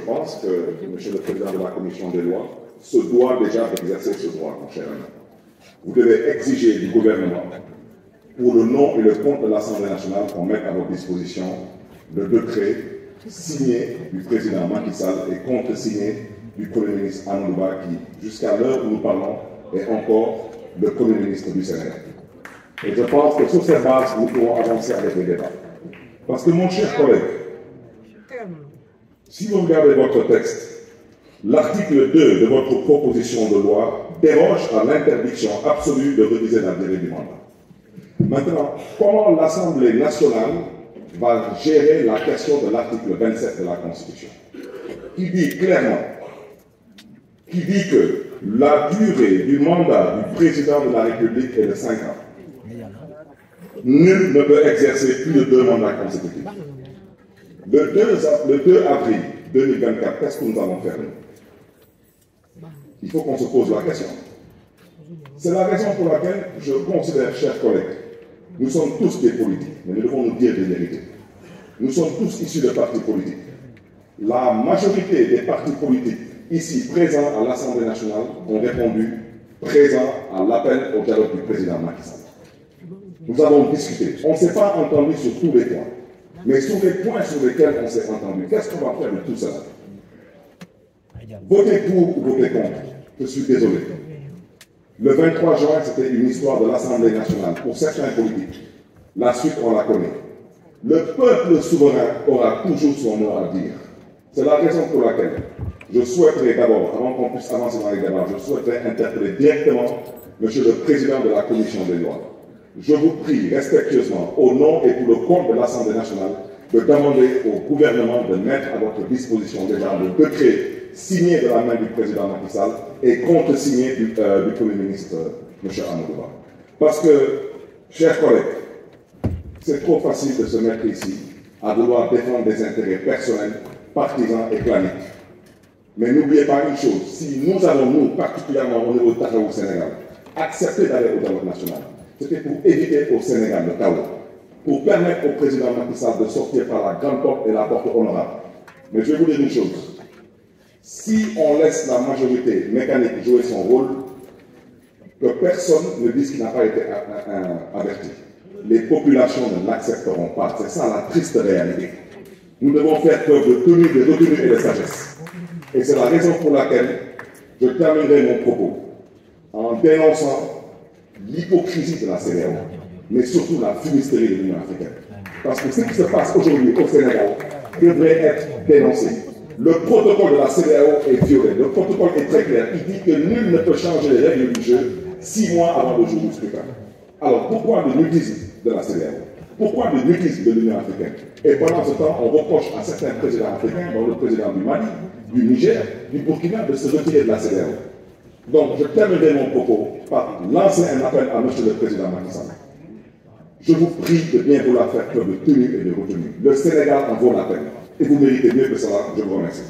pense que M. le Président de la Commission des lois se doit déjà d'exercer ce droit, mon cher ami. Vous devez exiger du gouvernement, pour le nom et le compte de l'Assemblée nationale, qu'on mette à votre disposition le décret signé du président Macky Sall et contresigné du Premier ministre Amadou Ba, qui, jusqu'à l'heure où nous parlons, est encore le Premier ministre du Sénégal. Et je pense que sur cette base, nous pourrons avancer avec les débats. Parce que, mon cher collègue, si vous regardez votre texte, l'article 2 de votre proposition de loi déroge à l'interdiction absolue de réviser la durée du mandat. Maintenant, comment l'Assemblée nationale va gérer la question de l'article 27 de la Constitution, qui dit clairement, que la durée du mandat du président de la République est de 5 ans. Nul ne peut exercer plus de 2 mandats consécutifs. Le 2 avril 2024, qu'est-ce que nous allons faire, nous? Il faut qu'on se pose la question. C'est la raison pour laquelle je considère, chers collègues, nous sommes tous des politiques, mais nous devons nous dire des vérités. Nous sommes tous issus de partis politiques. La majorité des partis politiques ici présents à l'Assemblée nationale ont répondu présent à l'appel au dialogue du président Macky Sall. Nous avons discuté. On ne s'est pas entendu sur tous les points. Mais sur les points sur lesquels on s'est entendu, qu'est-ce qu'on va faire de tout cela? Votez pour ou votez contre. Je suis désolé. Le 23 juin, c'était une histoire de l'Assemblée nationale pour certains politiques. La suite, on la connaît. Le peuple souverain aura toujours son mot à dire. C'est la raison pour laquelle je souhaiterais d'abord, avant qu'on puisse avancer dans les débats, je souhaiterais interpeller directement M. le Président de la Commission des lois. Je vous prie respectueusement, au nom et pour le compte de l'Assemblée nationale, de demander au gouvernement de mettre à votre disposition déjà le décret signé de la main du président Macky Sall et contresigné du Premier ministre M. Amadou Ba. Parce que, chers collègues, c'est trop facile de se mettre ici à vouloir défendre des intérêts personnels, partisans et planiques. Mais n'oubliez pas une chose, si nous allons, nous, particulièrement au niveau de Taxawu Sénégal, accepter d'aller au dialogue national, c'était pour éviter au Sénégal le chaos, pour permettre au président Macky Sall de sortir par la grande porte et la porte honorable. Mais je vais vous dire une chose, si on laisse la majorité mécanique jouer son rôle, que personne ne dise qu'il n'a pas été averti. Les populations ne l'accepteront pas. C'est ça la triste réalité. Nous devons faire preuve de tenue, de retenue et de sagesse. Et c'est la raison pour laquelle je terminerai mon propos en dénonçant l'hypocrisie de la CEDEAO, mais surtout la fumisterie de l'Union africaine. Parce que ce qui se passe aujourd'hui au Sénégal devrait être dénoncé. Le protocole de la CEDEAO est violé. Le protocole est très clair. Il dit que nul ne peut changer les règles du jeu 6 mois avant le jour du scrutin. Alors pourquoi le nudisme de la CEDEAO? Pourquoi le nudisme de l'Union africaine? Et pendant ce temps, on reproche à certains présidents africains, dont le président du Mali, du Niger, du Burkina, de se retirer de la CEDEAO. Donc je terminerai mon propos par lancer un appel à M. le Président Macky Sall. Je vous prie de bien vouloir faire preuve de tenue et de retenue. Le Sénégal en vaut la peine. Et vous méritez mieux que cela. Je vous remercie.